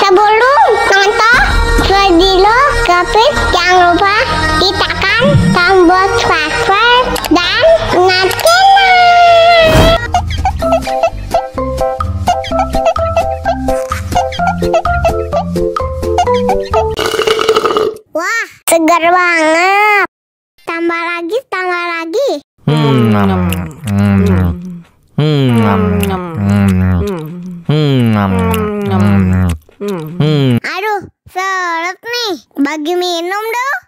Sebelum nonton video Gapit, jangan lupa tekan tombol subscribe dan nyalakan. Wah, segar banget. Tambah lagi, tambah lagi. Aduh, seret nih. Bagi minum dong.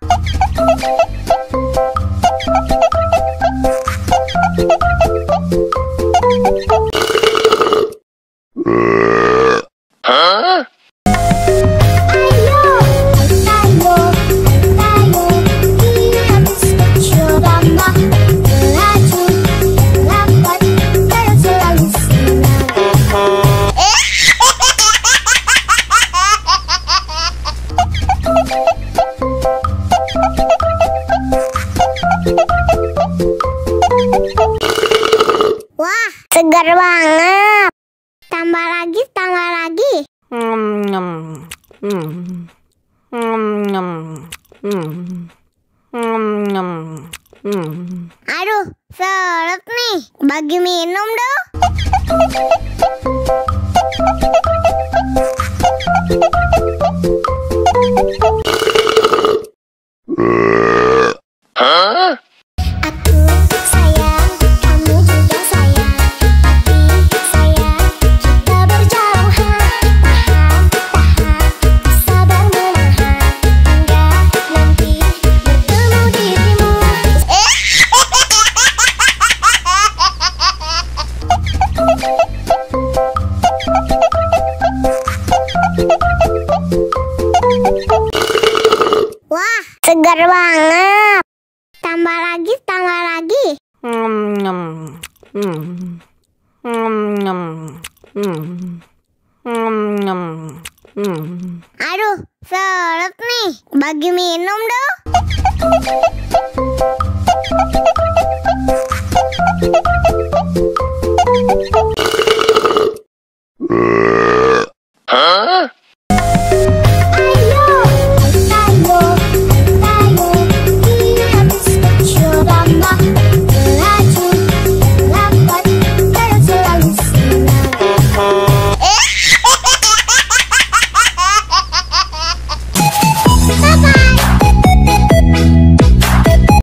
Wah, segar banget. Tambah lagi, tambah lagi. Aduh, seret nih. Bagi minum dong. Wah, segar banget. Tambah lagi, tambah lagi. Aduh, seret nih. Bagi minum dong.